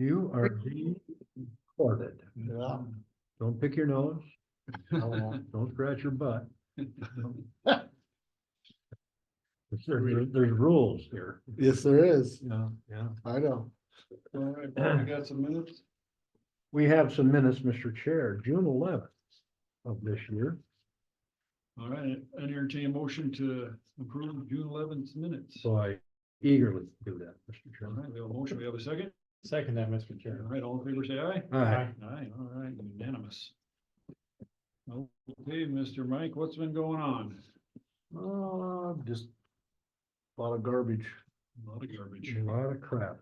You are being recorded. Yeah. Don't pick your nose. Don't scratch your butt. There's rules here. Yes, there is. Yeah. I know. All right, we got some minutes. We have some minutes, Mr. Chair, June 11th of this year. All right, I entertain a motion to approve June 11th minutes. So I eagerly do that, Mr. All Chairman. right, we have a motion, we have a second. Second that, Mr. Chair. All right, all in favor, say aye. Aye. Aye, all right, unanimous. Okay, Mr. Mike, what's been going on? Just a lot of garbage, A lot of garbage. A lot of crap.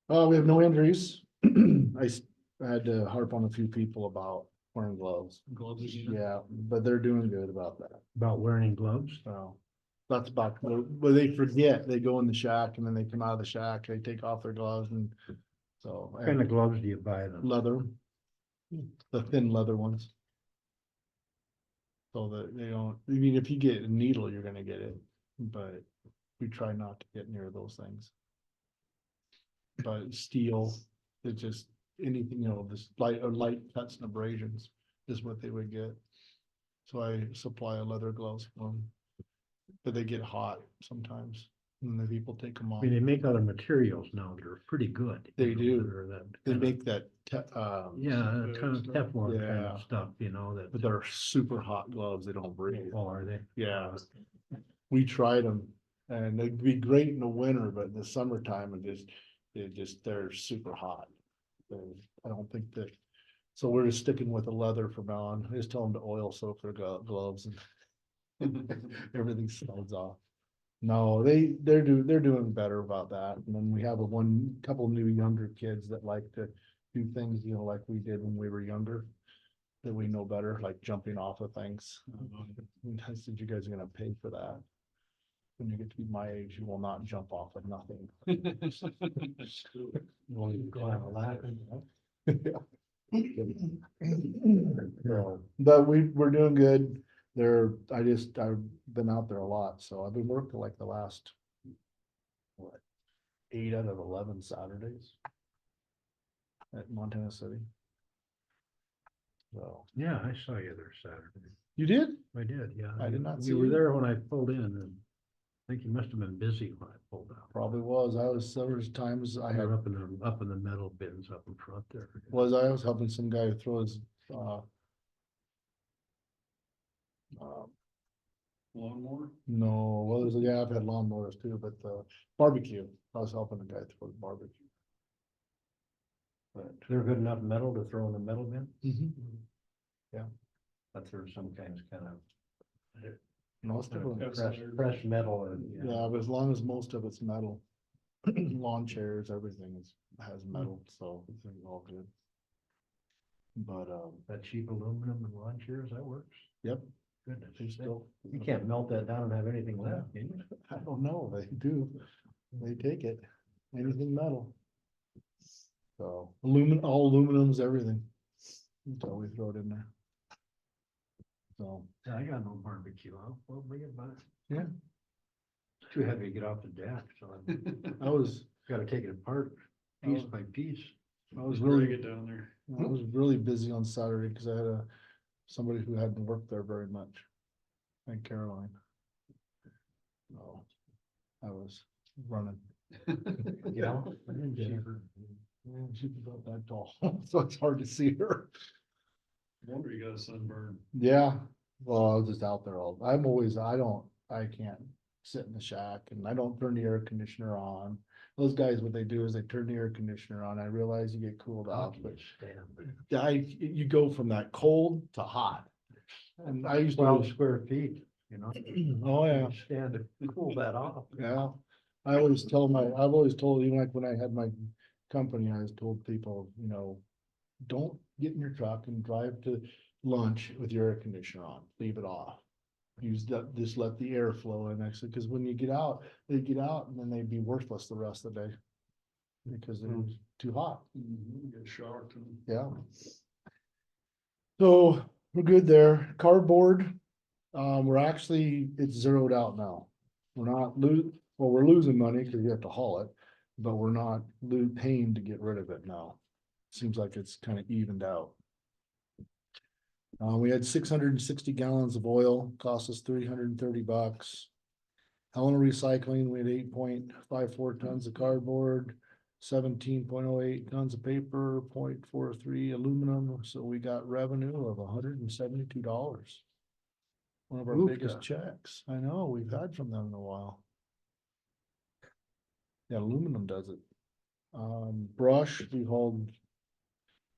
We have no injuries. I had to harp on a few people about wearing gloves. Gloves again? Yeah, but they're doing good about that. About wearing gloves. So that's about, but they forget, they go in the shack and then they come out of the shack, they take off their gloves and so. What kind of gloves do you buy them? Leather, the thin leather ones. So that they don't, I mean, if you get a needle, you're gonna get it, but we try not to get near those things. But steel, it's just anything, this light cuts and abrasions is what they would get. So I supply a leather gloves for them. But they get hot sometimes, and the people take them I off. mean, they make other materials now that are pretty good. They do. That are that They kind of- make that, Yeah, kind of Teflon kind Yeah. of stuff, that. but they're super hot gloves, they don't breathe. Oh, are they? Yeah, we tried them and they'd be great in the winter, but in the summertime they're super hot. I don't think that, so we're just sticking with the leather from now on. I just tell them to oil soak their gloves and everything slides off. No, they're doing better about that. And then we have couple new younger kids that like to do things, like we did when we were younger. That we know better, like jumping off of things. And I said, you guys are gonna pay for that. When you get to be my age, you will not jump off of nothing. You won't even climb a ladder. So, but we're doing good. I've been out there a lot, so I've been working like the last. 8 out of 11 Saturdays. At Montana City. So, Yeah, I saw you there Saturday. you did? I did, yeah. I did not see You were you. there when I pulled in and I think you must have been busy when I pulled out. Probably was. Several times I had, You're up in the metal bins up in front there. I was helping some guy throw his, Lawnmower? no, well, there's a guy, I've had lawnmowers too, but barbecue, I was helping the guy throw the barbecue. But, They're good enough metal to throw in the metal bin? Yeah. But there's some kinds kind of most of them, That's- fresh metal and. yeah, but as long as most of it's metal. Lawn chairs, everything has metal, so it's all good. But, That cheap aluminum and lawn chairs, that works. yep, Goodness, they still. you can't melt that down and have anything left, can you? I don't know, they do, they take it, anything metal. So all aluminums, everything, until we throw it in there. So, Yeah, I got no barbecue. I'll bring it back. yeah, It's too heavy to get off the deck, so I I was gotta take it apart piece by piece. really, Get down there. I was really busy on Saturday because I had somebody who hadn't worked there very much. And Caroline. So I was running. Yeah. She's about that tall, so it's hard to see her. Wonder you got a sunburn. Yeah, well, I was just out there I can't sit in the shack and I don't turn the air conditioner on. Those guys, what they do is they turn the air conditioner on. I realize you get cooled off, but you go from that cold to hot. And I used 12 to, square feet, oh yeah, stand to cool that off. yeah. I've always told, even like when I had my company, I always told people, don't get in your truck and drive to lunch with your air conditioner on, leave it off. Just let the air flow in actually, because when you get out, they get out and then they'd be worthless the rest of the day. Because it was too hot, Get shocked. yeah. So we're good there. Cardboard, it's zeroed out now. We're not Well, we're losing money because we have to haul it, but we're not paying to get rid of it now. Seems like it's kind of evened out. We had 660 gallons of oil, cost us $330. Helena Recycling, we had 8.54 tons of cardboard, 17.08 tons of paper, 0.43 aluminum, so we got revenue of $172. One of our Oofta. biggest checks. I know, we've had from them in a while. Yeah, aluminum does it. Brush, we hauled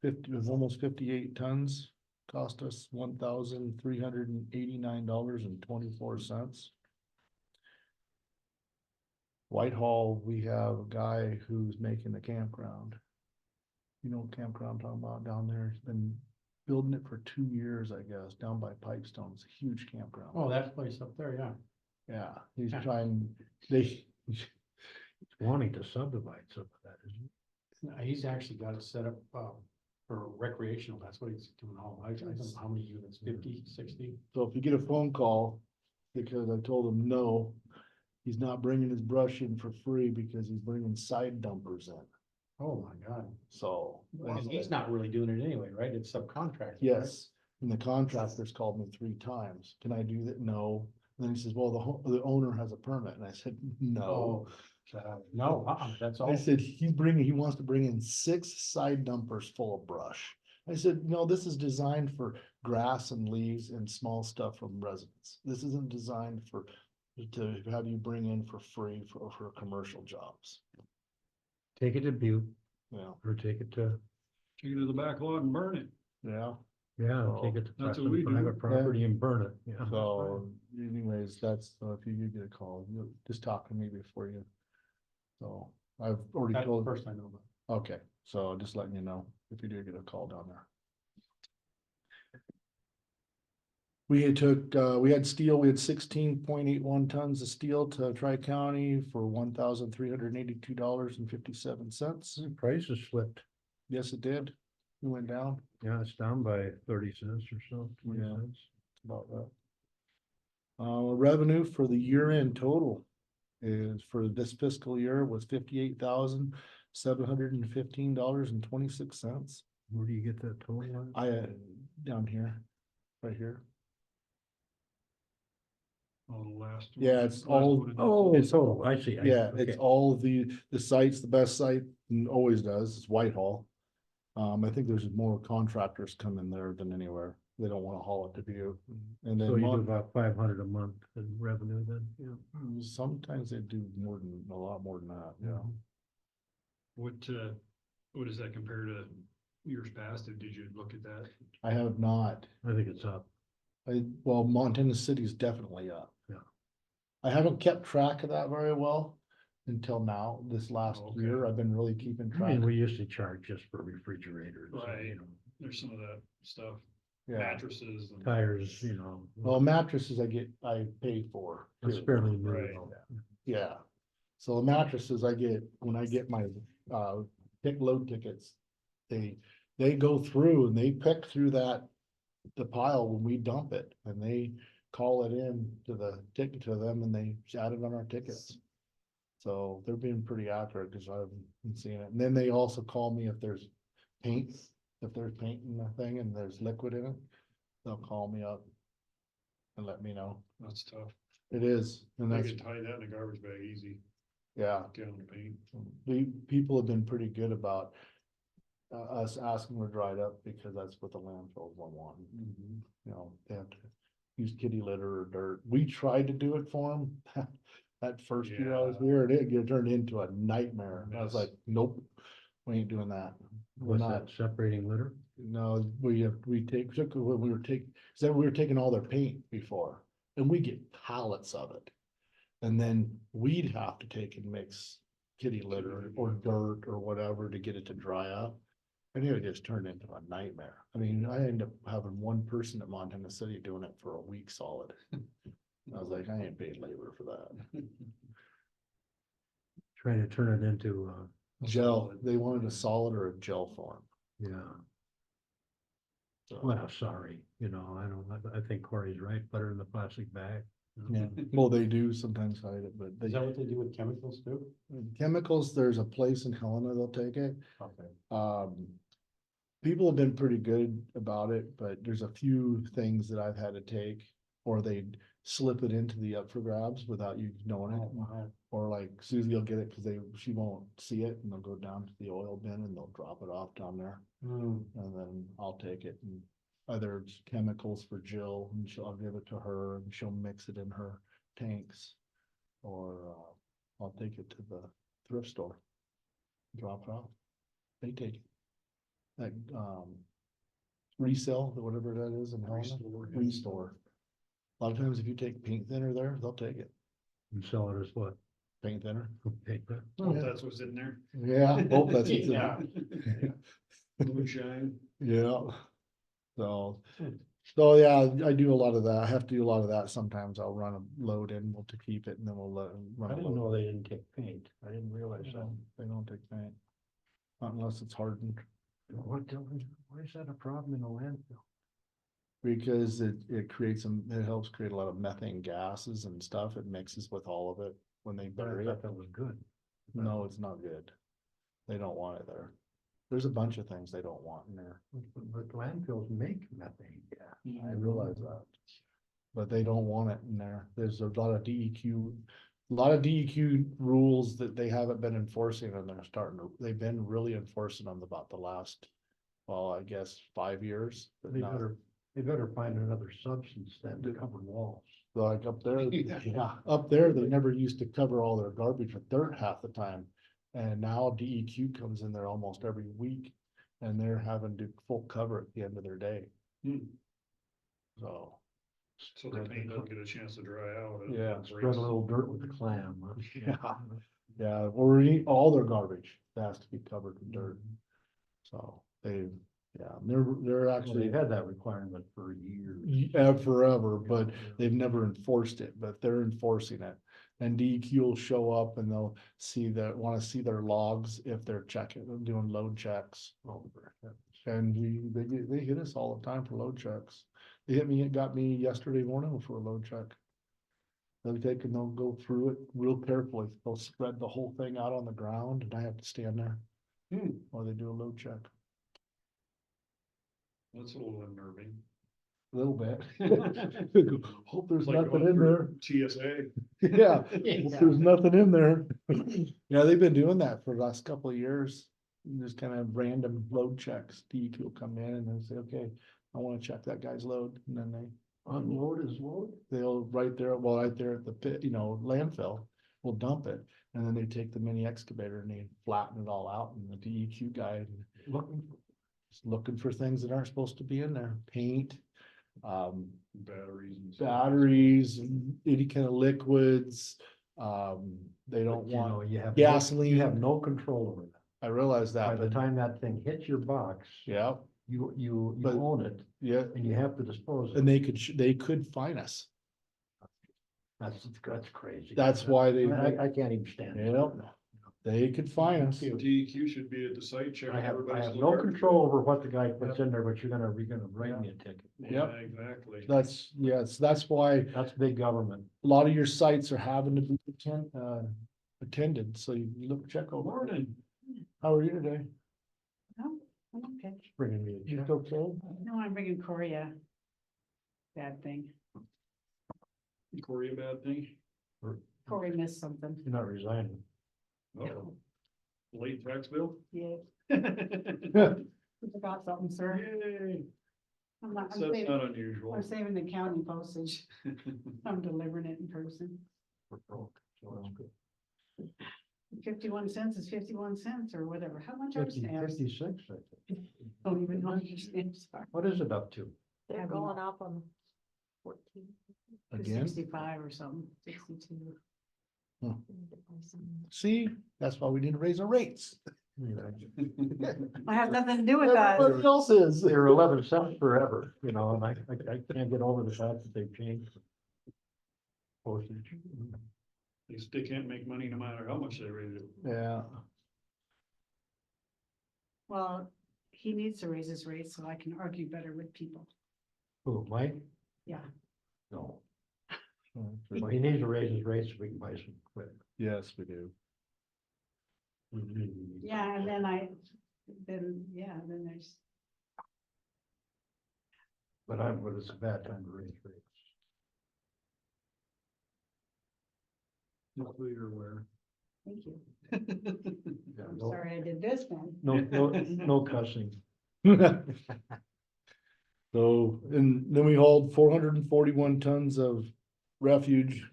50, it was almost 58 tons, cost us $1,389.24. Whitehall, we have a guy who's making a campground. You know what campground I'm talking about down there? He's been building it for 2 years, I guess, down by Pipestone. It's a huge campground. Oh, that place up there, yeah. Yeah, he's Yeah. trying, Wanting to subdivide some of that, isn't it? He's actually got it set up, for recreational, that's what he's doing all, I don't know how many units, 50, 60? so if you get a phone call, because I told him no, he's not bringing his brush in for free because he's bringing side dumpers in, Oh, my God. so. And he's not really doing it anyway, right? It's subcontracted. right? Yes, and the contractor's called me 3 times. Can I do that? No. And then he says, well, the owner has a permit. And I said, no. Oh, no, that's all. I said, he wants to bring in 6 side dumpers full of brush. I said, no, this is designed for grass and leaves and small stuff from residents. This isn't designed to have you bring in for free for commercial jobs, Take it to Butte you know, or take it to, Take it to the back lot and burn it. yeah. yeah, So, take it to that's what some we do. private property and burn it, yeah. So anyways, that's, if you do get a call, you just talk to me before you. So I've already That's the told, first I know about. okay, so just letting you know if you do get a call down there. We had we had steel, we had 16.81 tons of steel to Tri-County for $1,382.57. The price has slipped. Yes, it did. It went down Yeah, it's down by 30 cents or so, 20 Yeah. cents. about that. Revenue for the year end total is for this fiscal year was $58,715.26. Where do you get that total at? Down here, right here. Oh, the last. Yeah, one. it's Last all- one. Oh, It's- so I see. Yeah, okay. it's all the sites, the best site and always does, is Whitehall. I think there's more contractors come in there than anywhere. They don't wanna haul it to Butte. And So then you do about 500 a month in revenue then, yeah. sometimes they do a lot more than that, yeah. What does that compare to years past? Did you look at that? I have not, I think it's up. well, Montana City's definitely up. Yeah. I haven't kept track of that very well until now, this last Okay. year. I've been really keeping I track. mean, we used to charge just for refrigerators, Right. you know, There's some of that stuff, Yeah, mattresses and. tires, you know. well, mattresses I pay for. It's too. fairly new. Right. though. Yeah, so the mattresses when I get my, load tickets, they go through and they pick through the pile when we dump it, and they call it in to the ticket to them, and they add it on our tickets. So they're being pretty accurate, cause I've been seeing it, and then they also call me if there's paint in the thing and there's liquid in it, they'll call me up and let me know. That's tough. It is, and They that's, could tie that in a garbage bag easy, yeah. down the paint. People have been pretty good about us asking we're dried up, because that's what the landfills want. You know, they have to use kitty litter or dirt. We tried to do it for them. That first year I was Yeah. here, it turned into a nightmare. I was Mess. like, nope, we ain't doing that. We're What's not, that, separating litter? no, we were taking all their paint before, and we get pallets of it. And then we'd have to take and mix kitty litter or dirt or whatever to get it to dry up. And it just turned into a nightmare. I mean, I ended up having one person at Montana City doing it for a week solid. I was like, I ain't paid labor for that. Trying to turn it into, Gel, they wanted a solid or a gel form. yeah, So, well, sorry, you know, I think Corey's right, put it in the plastic bag. Yeah, well, they do sometimes hide it, but Is they, that what they do with chemicals too? chemicals, there's a place in Helena, they'll take it. Okay. People have been pretty good about it, but there's a few things that I've had to take, or they slip it into the up for grabs without you knowing Oh, it. wow. Or like Susie will get it because she won't see it and they'll go down to the oil bin and they'll drop it off down there. Hmm. And then I'll take it and either it's chemicals for Jill and I'll give it to her and she'll mix it in her tanks. Or I'll take it to the thrift store. Drop it off. They take it. That resell, whatever that is in Helena, restore. A lot of times if you take paint thinner there, they'll take it. And sell it as what? Paint thinner. Paper. Oh, that's what's in there. Yeah, hope that's what's in Yeah. it. Moonshine. Yeah. So yeah, I do a lot of that. I have to do a lot of that. Sometimes I'll run a load in to keep it and then we'll run I a didn't load. know they didn't take paint. I didn't realize that. They don't take paint. Not unless it's hardened, Why is that a problem in a landfill? because it creates it helps create a lot of methane gases and stuff. It mixes with all of it when they But I bury it. thought that was good. No, it's not good. They don't want it there. There's a bunch of things they don't want in there. But landfills make methane gas. I realize that. But they don't want it in there. There's a lot of DEQ, a lot of DEQ rules that they haven't been enforcing and they're they've been really enforcing them about the last, well, I guess 5 years. But They not- better find another substance than to cover walls. Like up there, yeah, up there, they never used to cover all their garbage with dirt half the time. And now DEQ comes in there almost every week and they're having to full cover at the end of their day. Hmm. So, So the paint doesn't get a chance to dry out. Yeah, Spread a little dirt with the clam. Huh? yeah, yeah, or all their garbage has to be covered in dirt. So they're Well, actually, they've had that requirement for years. forever, but Yeah. they've never enforced it, but they're enforcing it. And DEQ will show up and they'll want to see their logs if they're doing load checks. Oh, for heaven's And they hit us all the time for load checks. It got me yesterday morning for a load check. They'll go through it real carefully. They'll spread the whole thing out on the ground and I have to stand there while they do a load check. That's a little unnerving. A little bit. Hope there's Like nothing going in there. through TSA. Yeah, hope there's nothing in there. Yeah, they've been doing that for the last couple of years. Just kind of random load checks. DEQ will come in and they'll say, okay, I want to check that guy's load. And then Unload is load. they'll right there at the pit, landfill, will dump it. And then they take the mini excavator and they flatten it all out and the DEQ guy is looking for things that aren't supposed to be in there. Paint, Batteries and stuff. batteries, and any kind of liquids. They don't But, want, you have gasoline. You have no control over that. I realize By that, the but time that thing hits your box, yeah, you But- own it yeah. and you have to dispose of And it. they could fine us. That's crazy. That's why they, I can't even stand it. Yep. They could fine us. DEQ should be at the site checking I everybody's. have no garbage. control over what the guy puts in there, but you're gonna write me a ticket. Yeah, exactly. That's why That's big government. a lot of your sites are having to be attended, so you look, check over. Morning. How are you today? No, I'm okay. Bringing me a You check. okay? No, I'm bringing Corey a bad thing. Corey, a bad thing? Corey missed something. You're not resigning. Oh, late tax bill? Yeah, Yay, we forgot something, sir. I'm not, so that's not unusual. I'm saving the county postage. I'm delivering it in person. We're broke, so that's good. 51 cents is 51 cents or whatever. How much are 50, stamps? 56, I think. Don't even know what your stamps are. What is it up to? They're Having- going up on 14. Again? 65 or something, 62. See, that's why we need to raise our rates. I have nothing to do with that. Everybody else is. They're 11 cents forever, and I can't get over the fact that they've changed. Postage. They can't make money no matter how much they raise it. Yeah, Well, he needs to raise his rates so I can argue better with people. Who, Mike? Yeah. No. Well, he needs to raise his rates so we can buy some equipment. Yes, we do. We really need- Yeah, and then there's, But it's a bad time to raise rates. Just so you're aware. thank you. Yeah, I'm no, sorry I did this then. no cussing. So, and then we hauled 441 tons of refuge.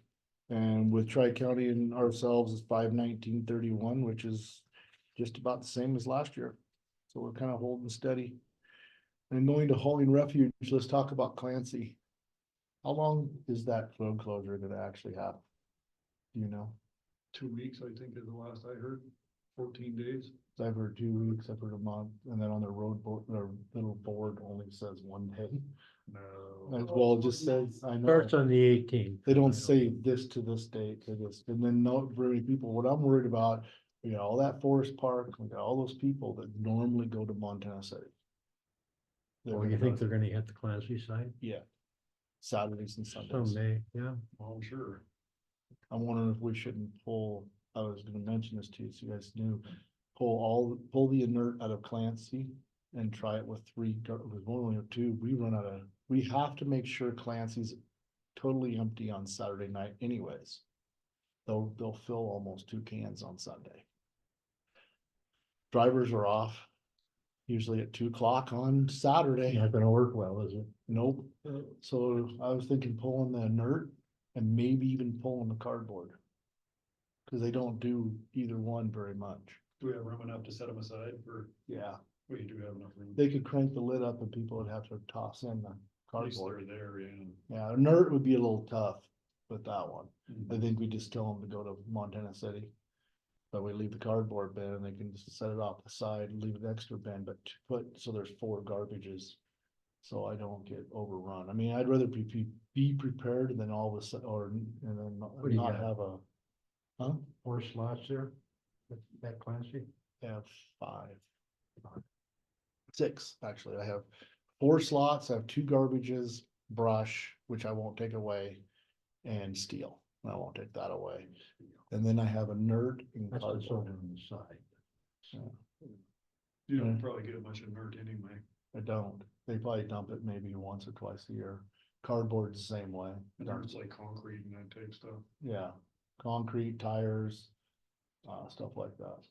And with Tri-County and ourselves is 519.31, which is just about the same as last year. So we're kind of holding steady. And going to hauling refuge, let's talk about Clancy. How long is that road closure gonna actually have? Do you know? 2 weeks, I think is the last I heard, 14 days. I've heard 2 weeks, I've heard a month, and then on their road board, their little board only says 1 day. No. As well, it just says, I know, Starts on the 18th. they don't say this to this date, they just, and then not very people, what I'm worried about, we got all that Forest Park, we got all those people that normally go to Montana City. They're Well, you gonna think go- they're gonna hit the Clancy side? Yeah. Saturdays and Sundays. Someday, yeah. Oh, I'm sure. I'm wondering if we shouldn't pull, I was gonna mention this to you, so you guys knew, pull the inert out of Clancy and try it with with only 2, we have to make sure Clancy's totally empty on Saturday night anyways. They'll fill almost 2 cans on Sunday. Drivers are off, usually at 2 o'clock on Saturday. Not gonna work well, is it? Nope, so I was thinking pulling the inert and maybe even pulling the cardboard. Cause they don't do either one very much. Do we have room enough to set them aside for, Yeah, we do have enough room. they could crank the lid up and people would have to toss in the At least cardboard. they're there, yeah. Yeah, inert would be a little tough with that one. I Mhm. think we just tell them to go to Montana City. But we leave the cardboard bin and they can just set it off the side, leave an extra bin, but so there's 4 garbages. So I don't get overrun. I mean, I'd rather be prepared than all of a sudden, and then What do you not got? have a. Huh? 4 slots there at Clancy? I have 5. 6, actually. I have 4 slots, I have 2 garbages, brush, which I won't take away, and steel. I won't take that away. And then I have inert and That's what's over cardboard. on the side. You don't Yeah. probably get much inert anyway. I don't. They probably dump it maybe once or twice a year. Cardboard's the same way. Inert's like concrete and that type stuff. Yeah, concrete, tires, stuff like that.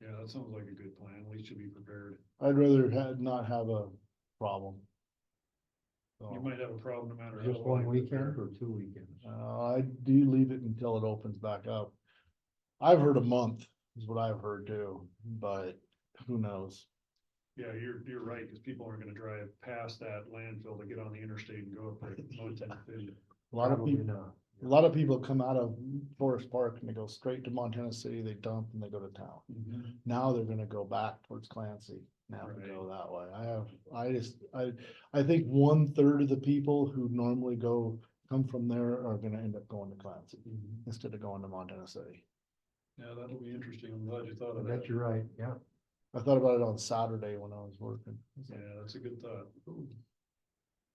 Yeah, that sounds like a good plan. At least you'll be prepared. I'd rather not have a problem. You So, might have a problem no matter. Just how one well you weekend prepare. or 2 weekends? I do leave it until it opens back up. I've heard a month is what I've heard too, but who knows? Yeah, you're right, because people aren't gonna drive past that landfill to get on the interstate and go up to Montana City. A lot of Probably people, not. a lot of people come out of Forest Park and they go straight to Montana City, they dump and they go to town. Now they're gonna go back towards Clancy, now to go that way. I think 1/3 of the people who normally come from there are gonna end up going to Clancy instead of going to Montana City. Yeah, that'll be interesting. I'm glad you thought I of bet that. you're right, yeah. I thought about it on Saturday when I was working, Yeah, that's a good thought.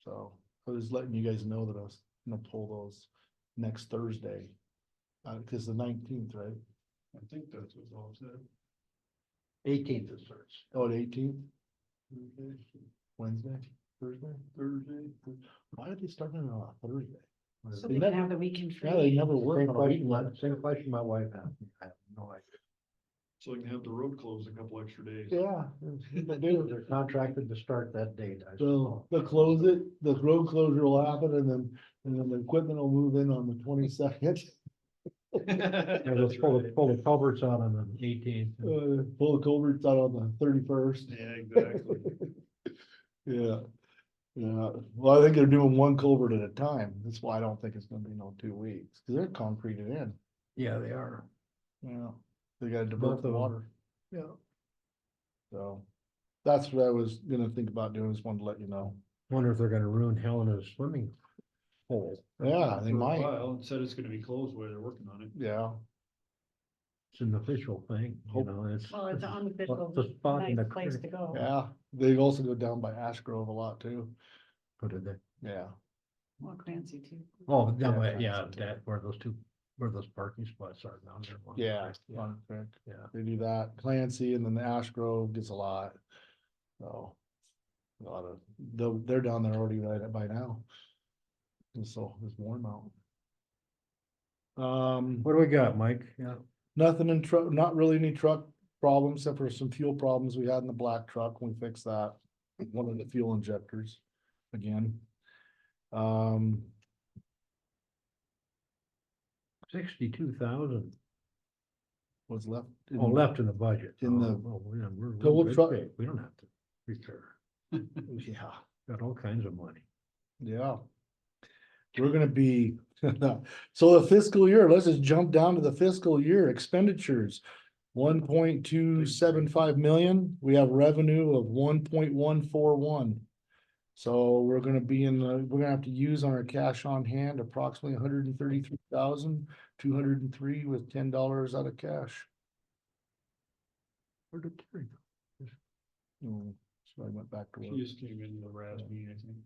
so I was letting you guys know that I was gonna pull those next Thursday. Cause the 19th, right? I think that's what's all said. 18th it starts. Oh, the 18th? Wednesday, Thursday? Thursday. Why did they start it on a Thursday? So They they can never- have the weekend free. Yeah, they never work Same on a question, weekend. same question my wife asked me. I have no idea. So you can have the road closed a couple extra days. Yeah. They're contracted to start that date. I So suppose. they'll close it, the road closure will happen and then the equipment will move in on the 22nd. Yeah, they'll pull the culverts out on the 18th. Pull the culverts out on the 31st. Yeah, exactly. Yeah. Yeah, well, I think they're doing 1 culvert at a time. That's why I don't think it's gonna be no 2 weeks, cause they're concreted in. Yeah, they are. Yeah. They gotta divert Both the of 'em. water. Yeah. So, that's what I was gonna think about doing, just wanted to let you know. Wonder if they're gonna ruin Helena's swimming hole. Yeah, they For a might, while, it said it's gonna be closed while they're working on it. yeah. It's an official thing, you know, it's. Well, it's an unofficial, It's a spot in nice the place creek. to go. Yeah, they also go down by Ash Grove a lot too. Put it there. Yeah. Well, Clancy too. Oh, Yeah, yeah, but yeah, Clancy too. that, where those parking spots are down there. Yeah, Yeah, on Creek. yeah. They do that, Clancy, and then the Ash Grove gets a lot. So. A lot of, they're down there already right by now. And so it's warm out. What do we got, Mike? Yeah. Nothing in truck, not really any truck problems, except for some fuel problems we had in the black truck. We fixed that. One of the fuel injectors again. 62,000. Was left. Oh, left in the budget. in the We're in total good truck- shape. We don't have to repair. Yeah, Got all kinds of money. yeah. We're gonna be, so the fiscal year, let's just jump down to the fiscal year expenditures. 1.275 million, we have revenue of 1.141. So we're gonna be we're gonna have to use on our cash on hand approximately 133,203 with $10 out of cash. Where did Terry go? So I went back to He work. just came in the RAS meeting, I think.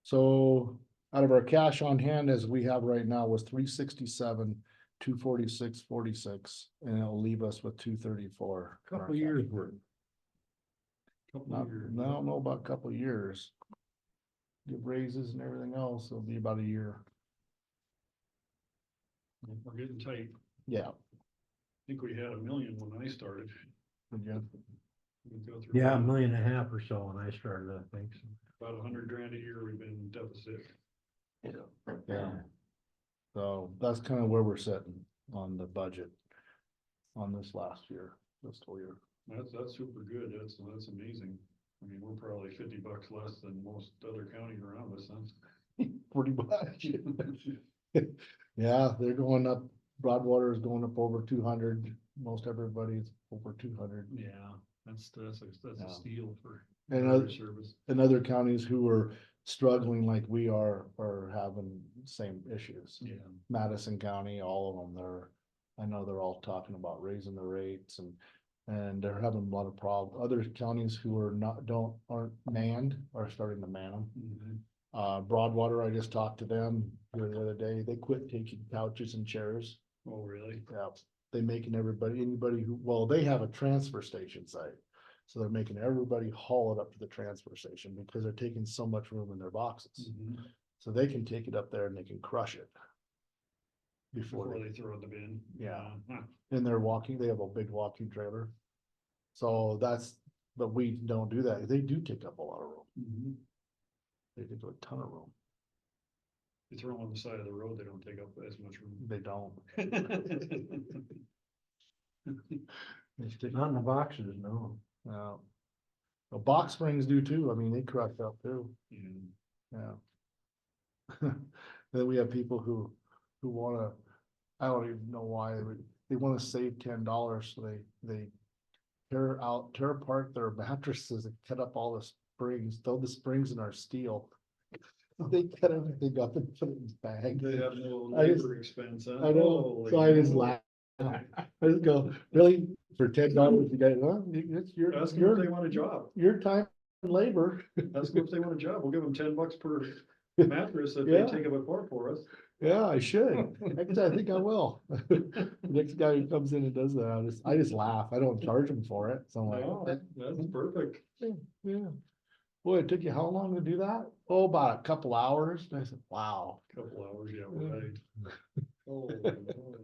So out of our cash on hand as we have right now was 367, 246.46, and it'll leave us with 234. Couple of years worth. Couple Not, of years. I don't know about a couple of years. Give raises and everything else, it'll be about a year. We're getting tight. Yeah. I think we had 1 million when I started. Yeah. We go through Yeah, 1.5 million or so when I started, I think. So. About 100 grand a year we've been in deficit. Yeah. So that's kind of where we're sitting on the budget. On this last year, fiscal year. That's super good. That's amazing. I mean, we're probably $50 less than most other counties around us, huh? Pretty much. Yeah, they're going up, Broadwater is going up over 200, most everybody's over 200. Yeah, that's Yeah. a steal for And water service. and other counties who are struggling like we are having same issues. Yeah. Madison County, all of them, I know they're all talking about raising the rates and they're having a lot of problems. Other counties who are aren't manned are starting to man them. Mhm. Broadwater, I just talked to them the other day. They quit taking couches and chairs. Oh, really? Yeah, they making anybody who, well, they have a transfer station site. So they're making everybody haul it up to the transfer station because they're taking so much room in their boxes. Mhm. So they can take it up there and they can crush it. Before Before they throw it in the bin. Yeah. Huh. and they're walking, they have a big walking trailer. So but we don't do that. They do take up a lot of room. Mhm. They take up a ton of room. You throw them on the side of the road, they don't take up as much room. They don't. Not in the boxes, no. No. The box springs do too. I mean, they crush up too. And Yeah. Then we have people who wanna, I don't even know why, they wanna save $10, so they tear apart their mattresses and cut up all the springs, throw the springs in our steel. They cut everything up and put it in bags. they have no I just- labor expense, huh? I know, so I just laugh. I just go, really, for $10, you guys, huh? It's Ask them if they want a job. your time and labor. Ask them if they want a job. We'll give them $10 per mattress if Yeah. they take it apart for us. Yeah, I should. Actually, I think I will. Next guy who comes in and does that, I just laugh. I don't charge them for it. So I'm like, No, okay, that's perfect. yeah. Boy, it took you how long to do that? Oh, about a couple hours. And I said, wow. Couple hours, yeah, Yeah. right. Oh, no,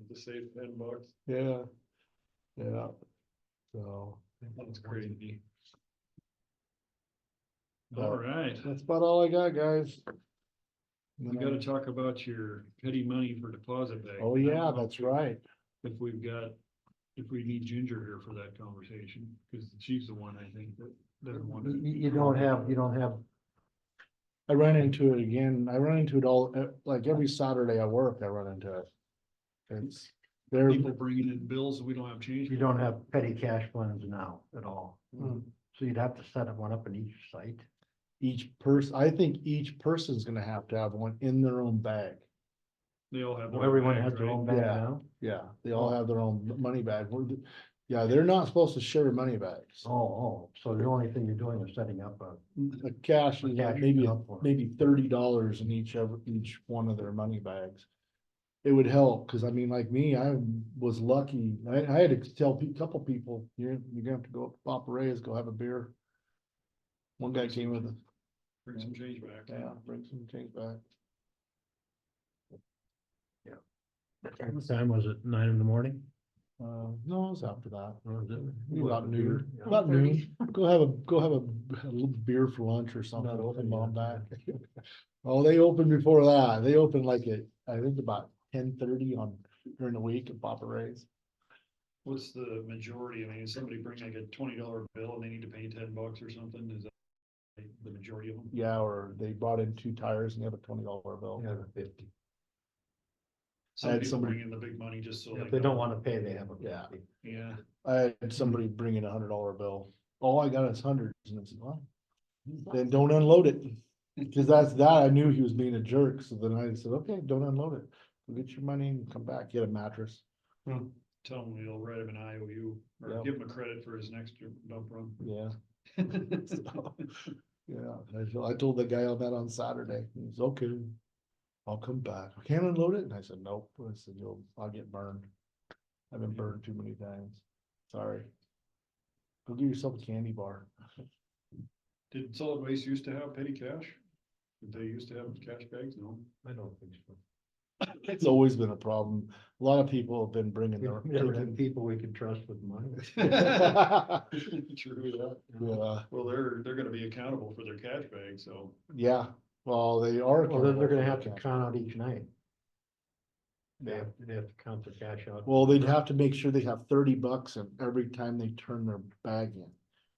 to save $10. Yeah. Yeah. So That's crazy. But- All right, that's about all I got, guys. we gotta talk about your petty money for deposit bag. Oh, yeah, that's right. If we need Ginger here for that conversation, because she's the one I think that doesn't want to. You don't have, I run into it again. I run into it all, like every Saturday I work, I run into it. It's, they're, People bringing in bills that we don't have change. you for. don't have petty cash funds now at all. Hmm. So you'd have to set one up in each site. I think each person's gonna have to have one in their own bag. They all have. their Well, own everyone bags, has their right? own bag Yeah. now. Yeah, they all have their own money bag. Yeah, they're not supposed to share money bags. So the only thing you're doing is setting up a, The cash is like Cash maybe, up for it. maybe $30 in each one of their money bags. It would help, cause I mean, like me, I was lucky, I had to tell a couple people, you're gonna have to go up to Papa Ray's, go have a beer. One guy came with a, Bring some change back. yeah, bring some change back. what time was it, 9 in the morning? No, it was after that. Or was it? About noon, Yeah. about noon, go have a little beer for lunch or something, Not open come on yet. back. Oh, they opened before that, they opened like at, I think about 10:30 during the week at Papa Ray's. What's the majority? I mean, is somebody bring like a $20 bill and they need to pay $10 or something? Is that the majority of them? Yeah, or they brought in 2 tires and they have a $20 bill. Yeah, the 50. Some had people somebody- bring in the big money just so If they they don't know. wanna pay, they have a Yeah. 50. Yeah, I had somebody bring in $100 bill. All I got is hundreds, and I said, well, then don't unload it. Cause that's that, I knew he was being a jerk, so then I said, okay, don't unload it. Go get your money and come back, get a mattress. tell him we'll write him an IOU or Yep. give him a credit for his next dump run. Yeah. So, yeah, I told the guy on that on Saturday, he's okay. I'll come back. I can't unload it, and I said, nope, I said, I'll get burned. I've been burned too many times. Sorry. Go get yourself a candy bar. Did solid waste used to have petty cash? Did they used to have cash bags? No. I don't think so. It's always been a problem. A lot of people have been bringing We their. never had people we could trust with money. True that. Yeah, Well, they're gonna be accountable for their cash bag, so. yeah, well, they are. Well, then they're gonna have to accountable for count out each night. They Yeah. have to count their cash out. Well, they'd have to make sure they have $30 in every time they turn their bag in,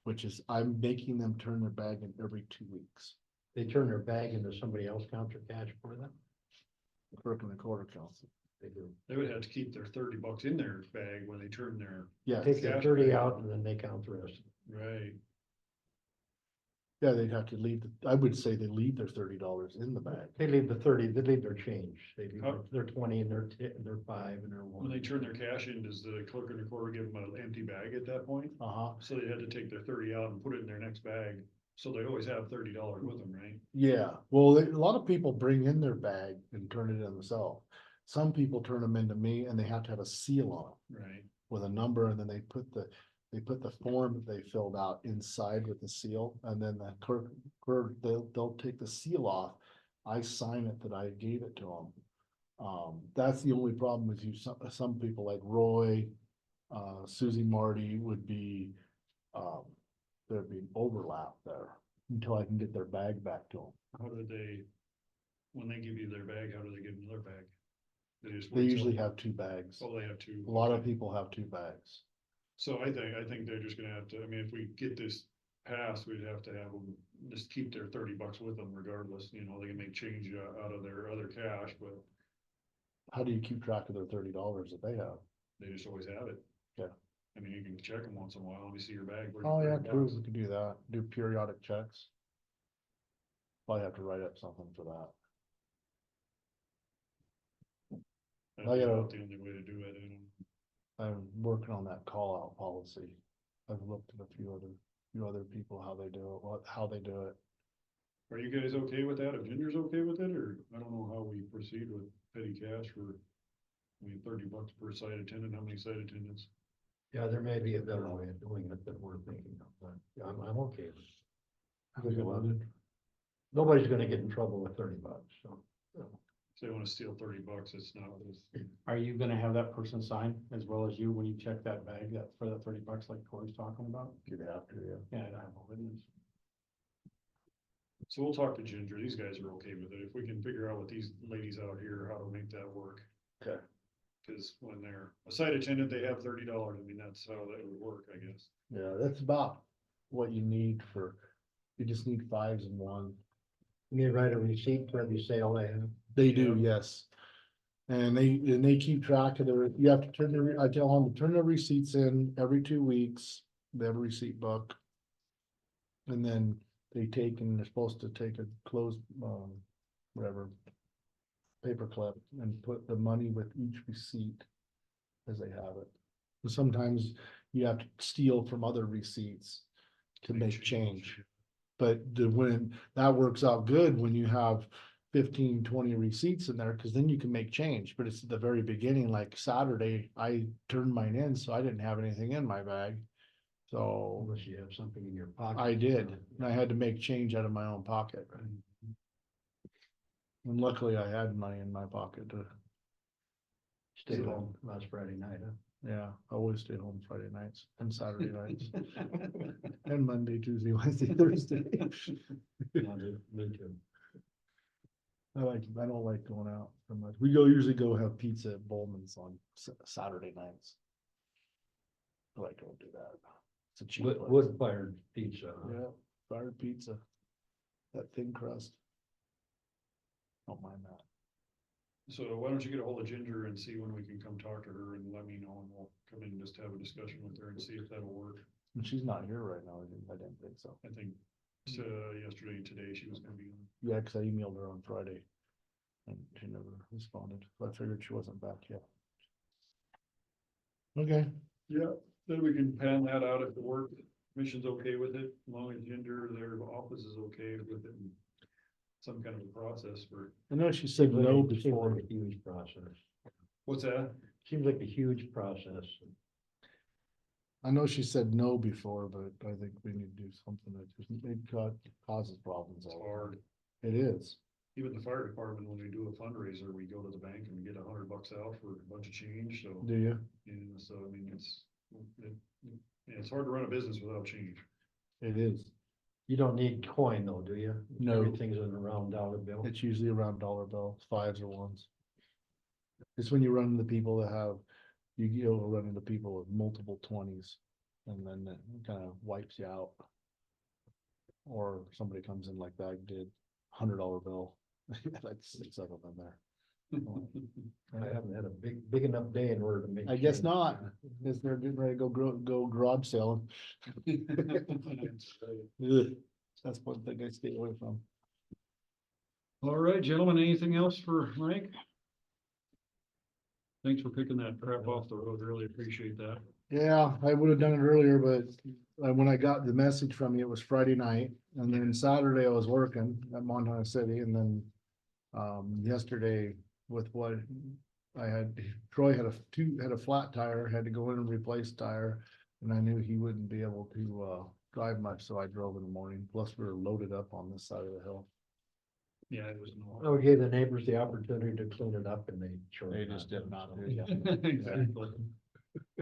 which is, I'm making them turn their bag in every 2 weeks. They turn their bag into somebody else count their cash for them. Clerk and the quarter council. They do. They would have to keep their $30 in their bag when they turn their, Yeah, Take their Cash 30 bag. out and then they count the rest. right, yeah, they'd have to leave, I would say they leave their $30 in the bag. They leave the 30, they leave their change. They leave How- their 20 and their 5 and their 1. when they turn their cash in, does the clerk and recorder give them an empty bag at that point? Uh-huh, So they had to take their 30 out and put it in their next bag, so they always have $30 with them, right? yeah, well, a lot of people bring in their bag and turn it in themselves. Some people turn them into me and they have to have a seal on it Right, with a number, and then they put the form that they filled out inside with the seal, and then the clerk, they'll take the seal off. I sign it that I gave it to them. That's the only problem with you, some people like Roy, Susie Marty would be, there'd be an overlap there until I can get their bag back to them. how do they, when they give you their bag, how do they give them their bag? They just They wait till- usually have 2 bags. Oh, they have two. A lot of okay. people have 2 bags. So I think they're just gonna have to, I mean, if we get this passed, we'd have to have them just keep their $30 with them regardless, you know, they can make change out of their other cash, but How do you keep track of their $30 that they have? they just always have it. Yeah. I mean, you can check them once in a while, let me see your bag. where's Oh, your yeah, true, $30? we could do that, do periodic checks. Probably have to write up something for that. That'd I be gotta- about the only way to do it, and I'm working on that call out policy. I've looked at a few other people, how they do it, how they do it. are you guys okay with that? If Ginger's okay with it, or I don't know how we proceed with petty cash for, I mean, $30 per site attendant, how many site attendants? Yeah, there may be a better way of doing it that we're thinking of, but yeah, I'm okay with it. Because nobody's gonna get in trouble with $30, so. If they wanna steal $30, it's not, Are you gonna have that person sign as well as you when you check that bag for that $30 like Corey's talking about? You'd have to, yeah. Yeah, I have a witness. so we'll talk to Ginger, these guys are okay with it, if we can figure out with these ladies out here, how to make that work. Okay. Cause when they're a site attendant, they have $30, I mean, that's how that would work, I guess. Yeah, that's about what you need you just need 5s and 1. You write a receipt for every sale they have. They do, yes. And they keep track of you have to I tell them to turn their receipts in every 2 weeks, they have a receipt book. And then they're supposed to take a closed, whatever, paper clip and put the money with each receipt as they have it. And sometimes you have to steal from other receipts to make change. But when, that works out good when you have 15, 20 receipts in there, because then you can make change, but it's at the very beginning, like Saturday, I turned mine in, so I didn't have anything in my bag. So Unless you have something in your pocket. I did, and I had to make change out of my own pocket. And luckily I had money in my pocket to, Stayed home last Friday night, huh? yeah, I always stay home Friday nights and Saturday nights. And Monday, Tuesday, Wednesday, Thursday. Yeah, me too. I don't like going out so much. We usually go have pizza at Bowman's on Saturday nights. But I don't do that. It's a cheap place. Wood fired pizza. Huh? Yeah, fired pizza. That thin crust. Don't mind that. So why don't you get a hold of Ginger and see when we can come talk to her and let me know, and we'll come in and just have a discussion with her and see if that'll work. And she's not here right now. I didn't think so. I think, yesterday and today she was gonna be on. Yeah, cause I emailed her on Friday. And she never responded. So I figured she wasn't back yet. Okay. Yeah, then we can pan that out if the work commission's okay with it, as long as Ginger, their office is okay with it. And some kind of a process for, I know she said no Seems before. like a huge process. what's that? Seems like a huge process. I know she said no before, but I think we need to do something that just, it causes problems. It's all the time. hard. It is. Even the fire department, when we do a fundraiser, we go to the bank and we get $100 out for a bunch of change, so. Do you? And so, I mean, it's hard to run a business without change. It is. You don't need coin though, do you? No. Everything's in a round dollar bill. It's usually around dollar bill, fives or ones. It's when you run into people that have, you'll run into people with multiple 20s. And then it kind of wipes you out. Or somebody comes in like that did, $100 bill, like 6 of them in there. I haven't had a big enough day in order to make. I guess change. not, because they're getting ready to go garage selling. Ugh, that's one thing I stay away from. All right, gentlemen, anything else for Mike? Thanks for picking that crap off the road, really appreciate that. Yeah, I would have done it earlier, but when I got the message from you, it was Friday night, and then Saturday I was working at Montana City, and then yesterday with what I had, Troy had a flat tire, had to go in and replace tire, and I knew he wouldn't be able to drive much, so I drove in the morning. Plus, we were loaded up on this side of the hill. Yeah, it was. Well, we gave the neighbors the opportunity to clean it up and they. chose They just did not so. do Yeah, exactly.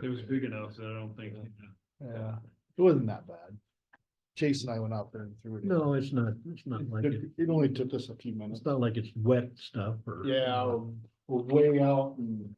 It was big enough that I don't think. Yeah, it wasn't that bad. Chase and I went out there and threw it in. No, it's not like it, It only took us a few minutes. it's not like it's wet stuff or. Yeah, we're way out and